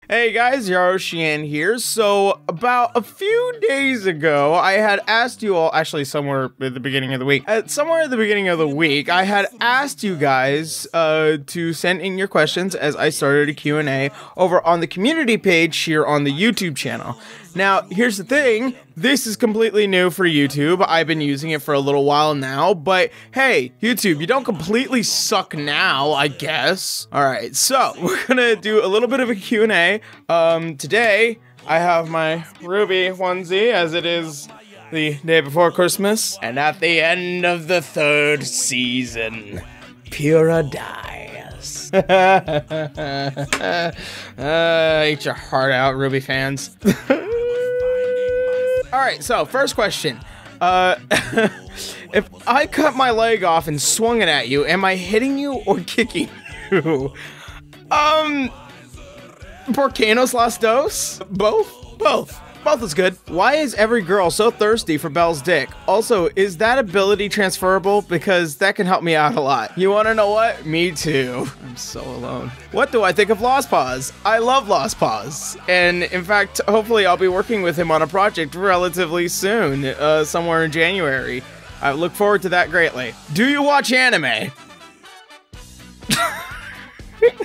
Hey guys, Yaro here. So, about a few days ago, I had asked you all, actually somewhere at the beginning of the week, I had asked you guys to send in your questions as I started a Q&A over on the community page here on the YouTube channel. Now, here's the thing, this is completely new for YouTube. I've been using it for a little while now, but hey, YouTube, you don't completely suck now, I guess. Alright, so, we're gonna do a little bit of a Q&A. Today, I have my Ruby onesie, as it is the day before Christmas. And at the end of the 3rd season, Paradise. Eat your heart out, Ruby fans. Alright, so, first question. If I cut my leg off and swung it at you, am I hitting you or kicking you? Porcanos Las Dos? Both? Both. Both is good. Why is every girl so thirsty for Belle's dick? Also, is that ability transferable? Because that can help me out a lot. You wanna know what? Me too. I'm so alone. What do I think of Lost Paws? I love Lost Paws. And in fact, hopefully I'll be working with him on a project relatively soon, somewhere in January. I look forward to that greatly. Do you watch anime?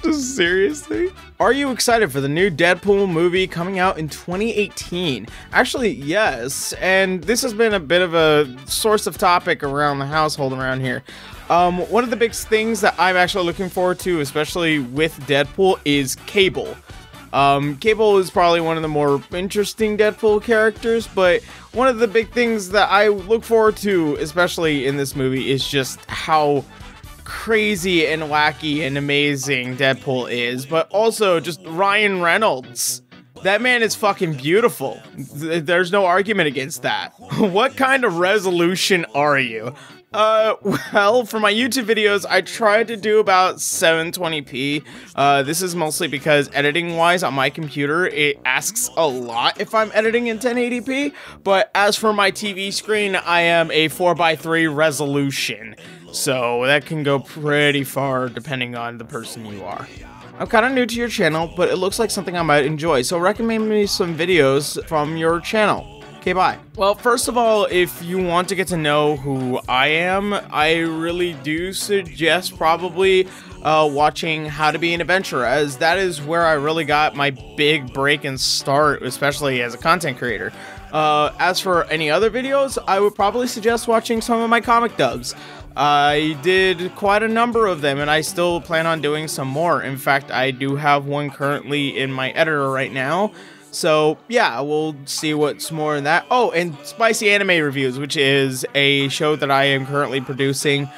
Seriously? Are you excited for the new Deadpool movie coming out in 2018? Actually, yes, and this has been a bit of a source of topic around the household around here. One of the big things that I'm actually looking forward to, especially with Deadpool, is Cable. Cable is probably one of the more interesting Deadpool characters, but one of the big things that I look forward to, especially in this movie, is just how crazy and wacky and amazing Deadpool is, but also just Ryan Reynolds. That man is fucking beautiful. There's no argument against that. What kind of resolution are you? Well, for my YouTube videos, I tried to do about 720p. This is mostly because editing-wise on my computer, it asks a lot if I'm editing in 1080p, but as for my TV screen, I am a 4:3 resolution. So that can go pretty far depending on the person you are. I'm kind of new to your channel, but it looks like something I might enjoy, so recommend me some videos from your channel. Okay, bye. Well, first of all, if you want to get to know who I am, I really do suggest probably watching How to Be an Adventurer, as that is where I really got my big break and start, especially as a content creator. As for any other videos, I would probably suggest watching some of my comic dubs. I did quite a number of them, and I still plan on doing some more. In fact, I do have one currently in my editor right now. So, yeah, we'll see what's more in that. Oh, and Spicy Anime Reviews, which is a show that I am currently producing.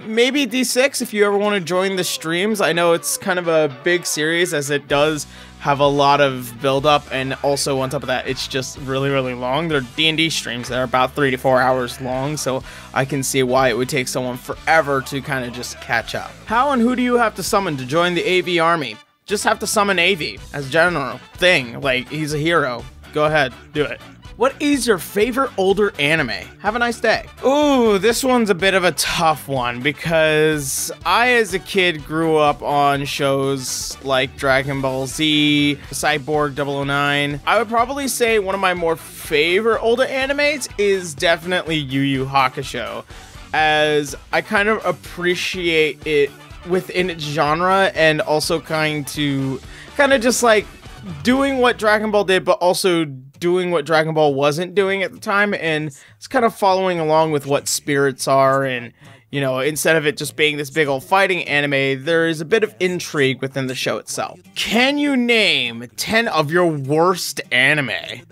Maybe D6 if you ever want to join the streams. I know it's kind of a big series, as it does have a lot of build-up, and also on top of that, it's just really, really long. They're D&D streams that are about 3 to 4 hours long, so I can see why it would take someone forever to kind of just catch up. How and who do you have to summon to join the AV army? Just have to summon AV as a general thing. Like, he's a hero. Go ahead, do it. What is your favorite older anime? Have a nice day. Ooh, this one's a bit of a tough one because I, as a kid, grew up on shows like Dragon Ball Z, Cyborg 009. I would probably say one of my more favorite older animes is definitely Yu Yu Hakusho, as I kind of appreciate it within its genre and also kind of just like doing what Dragon Ball did, but also doing what Dragon Ball wasn't doing at the time, and it's kind of following along with what spirits are, and, you know, instead of it just being this big old fighting anime, there is a bit of intrigue within the show itself. Can you name 10 of your worst anime?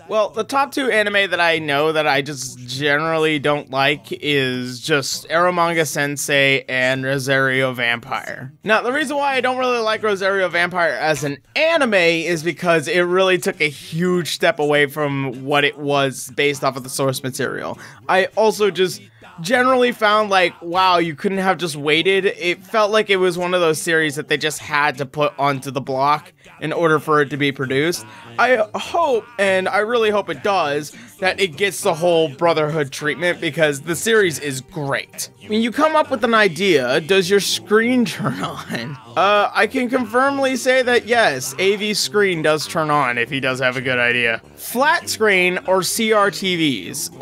Well, the top 2 anime that I know that I just generally don't like is just Eromanga Sensei and Rosario Vampire. Now, the reason why I don't really like Rosario Vampire as an anime is because it really took a huge step away from what it was based off of the source material. I also just generally found like, wow, you couldn't have just waited. It felt like it was one of those series that they just had to put onto the block in order for it to be produced. I hope, and I really hope it does, that it gets the whole brotherhood treatment, because the series is great. When you come up with an idea, does your screen turn on? I can confirmly say that yes, AV's screen does turn on if he does have a good idea. Flat screen or CRTVs?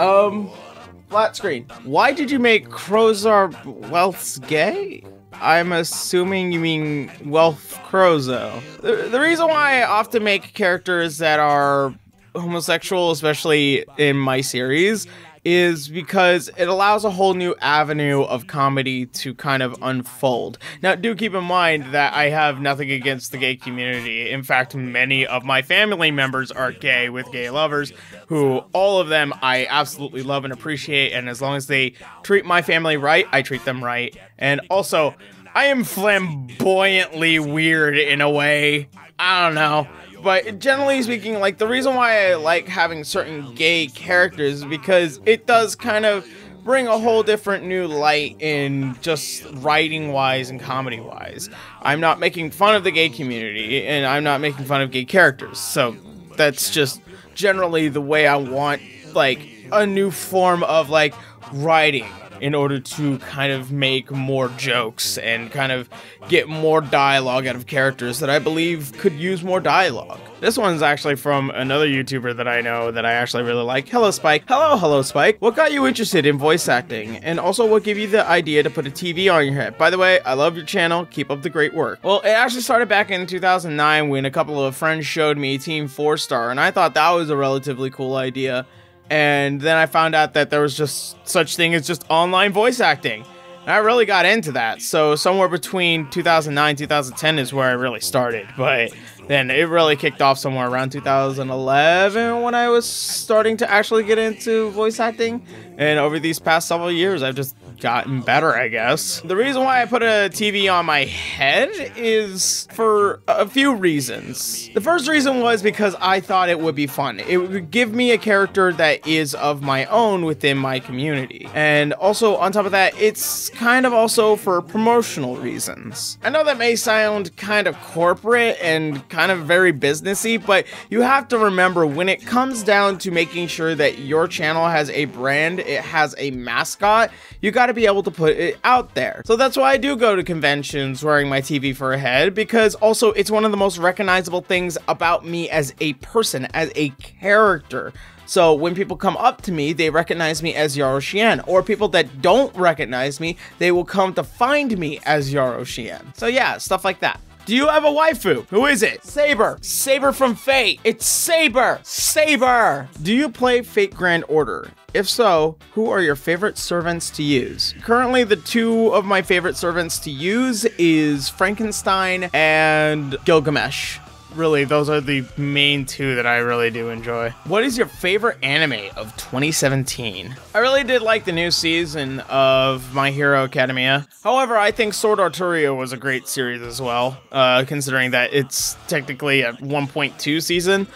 Flat screen. Why did you make Crozar Wealth's gay? I'm assuming you mean Wealth Crozo. The reason why I often make characters that are homosexual, especially in my series, is because it allows a whole new avenue of comedy to kind of unfold. Now, do keep in mind that I have nothing against the gay community. In fact, many of my family members are gay with gay lovers, who all of them I absolutely love and appreciate, and as long as they treat my family right, I treat them right. And also, I am flamboyantly weird in a way. I don't know. But generally speaking, like, the reason why I like having certain gay characters is because it does kind of bring a whole different new light in just writing-wise and comedy-wise. I'm not making fun of the gay community, and I'm not making fun of gay characters, so that's just generally the way I want, like, a new form of, like, writing in order to kind of make more jokes and kind of get more dialogue out of characters that I believe could use more dialogue. This one's actually from another YouTuber that I know that I actually really like. Hello, Spike. Hello, Spike. What got you interested in voice acting? And also, what gave you the idea to put a TV on your head? By the way, I love your channel. Keep up the great work. Well, it actually started back in 2009 when a couple of friends showed me Team 4-Star, and I thought that was a relatively cool idea. And then I found out that there was just such thing as just online voice acting. And I really got into that. So somewhere between 2009 and 2010 is where I really started. But then it really kicked off somewhere around 2011 when I was starting to actually get into voice acting. And over these past several years, I've just gotten better, I guess. The reason why I put a TV on my head is for a few reasons. The first reason was because I thought it would be fun. It would give me a character that is of my own within my community. And also, on top of that, it's kind of also for promotional reasons. I know that may sound kind of corporate and kind of very businessy, but you have to remember when it comes down to making sure that your channel has a brand, it has a mascot, you gotta be able to put it out there. So that's why I do go to conventions wearing my TV for a head, because also it's one of the most recognizable things about me as a person, as a character. So when people come up to me, they recognize me as Yaro Shien, or people that don't recognize me, they will come to find me as Yaro Shien. So yeah, stuff like that. Do you have a waifu? Who is it? Saber. Saber from Fate. It's Saber. Saber. Do you play Fate Grand Order? If so, who are your favorite servants to use? Currently, the two of my favorite servants to use is Frankenstein and Gilgamesh. Really, those are the main two that I really do enjoy. What is your favorite anime of 2017? I really did like the new season of My Hero Academia. However, I think Sword Art Torio was a great series as well, considering that it's technically a 1.2 season.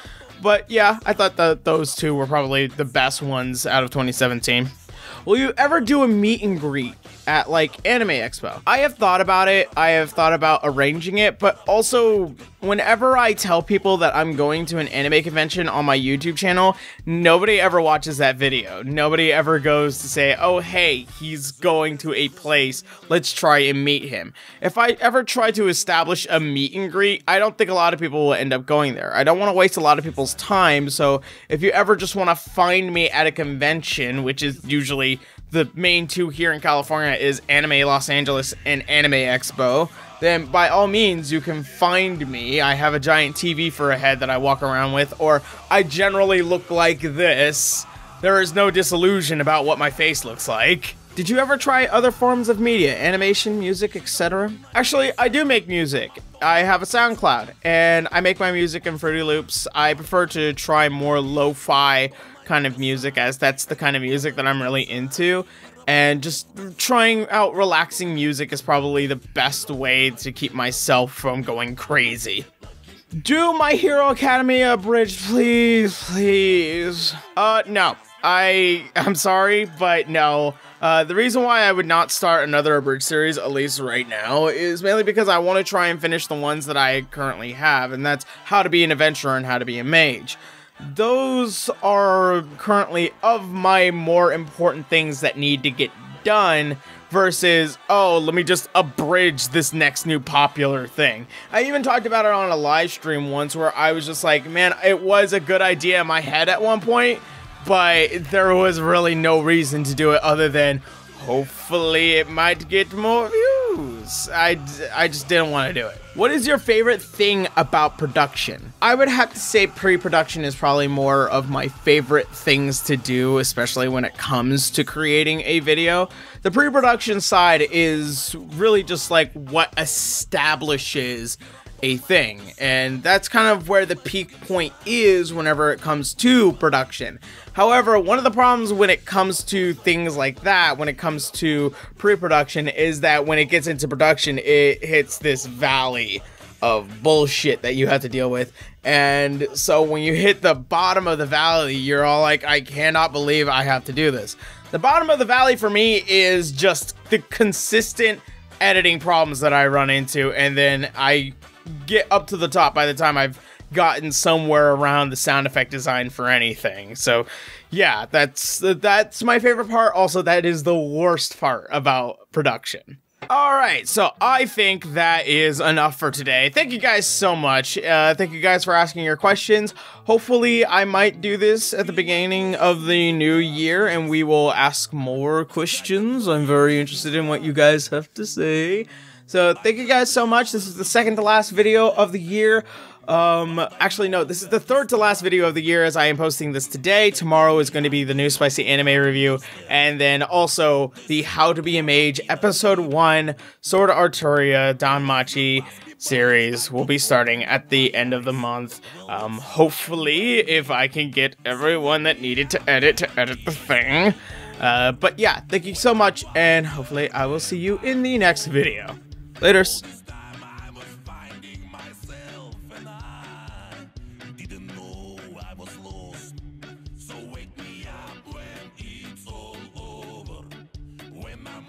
But yeah, I thought that those two were probably the best ones out of 2017. Will you ever do a meet and greet at, like, Anime Expo? I have thought about it. I have thought about arranging it, but also whenever I tell people that I'm going to an anime convention on my YouTube channel, nobody ever watches that video. Nobody ever goes to say, oh, hey, he's going to a place, let's try and meet him. If I ever try to establish a meet and greet, I don't think a lot of people will end up going there. I don't want to waste a lot of people's time, so if you ever just want to find me at a convention, which is usually the main two here in California is Anime Los Angeles and Anime Expo, then by all means you can find me. I have a giant TV for a head that I walk around with, or I generally look like this. There is no disillusion about what my face looks like. Did you ever try other forms of media, animation, music, etc.? Actually, I do make music. I have a SoundCloud, and I make my music in Fruity Loops. I prefer to try more lo-fi kind of music, as that's the kind of music that I'm really into, and just trying out relaxing music is probably the best way to keep myself from going crazy. Do My Hero Academia abridged, please, please. No. I'm sorry, but no. The reason why I would not start another Abridged series, at least right now, is mainly because I want to try and finish the ones that I currently have, and that's How to Be an Adventurer and How to Be a Mage. Those are currently of my more important things that need to get done versus, oh, let me just abridge this next new popular thing. I even talked about it on a live stream once where I was just like, man, it was a good idea in my head at one point, but there was really no reason to do it other than hopefully it might get more views. I just didn't want to do it. What is your favorite thing about production? I would have to say pre-production is probably more of my favorite things to do, especially when it comes to creating a video. The pre-production side is really just like what establishes a thing, and that's kind of where the peak point is whenever it comes to production. However, one of the problems when it comes to things like that, when it comes to pre-production, is that when it gets into production, it hits this valley of bullshit that you have to deal with. And so when you hit the bottom of the valley, you're all like, I cannot believe I have to do this. The bottom of the valley for me is just the consistent editing problems that I run into, and then I get up to the top by the time I've gotten somewhere around the sound effect design for anything. So yeah, that's my favorite part. Also, that is the worst part about production. Alright, so I think that is enough for today. Thank you guys so much. Thank you guys for asking your questions. Hopefully, I might do this at the beginning of the new year, and we will ask more questions. I'm very interested in what you guys have to say. So, thank you guys so much. This is the second to last video of the year. Actually, no, this is the third to last video of the year as I am posting this today. Tomorrow is going to be the new spicy anime review, and then also the How to Be a Mage Episode 1 Sword Art Arturia Danmachi series will be starting at the end of the month. Hopefully, if I can get everyone that needed to edit the thing. But yeah, thank you so much, and hopefully I will see you in the next video. Laters. So wake me up when it's all over, when I'm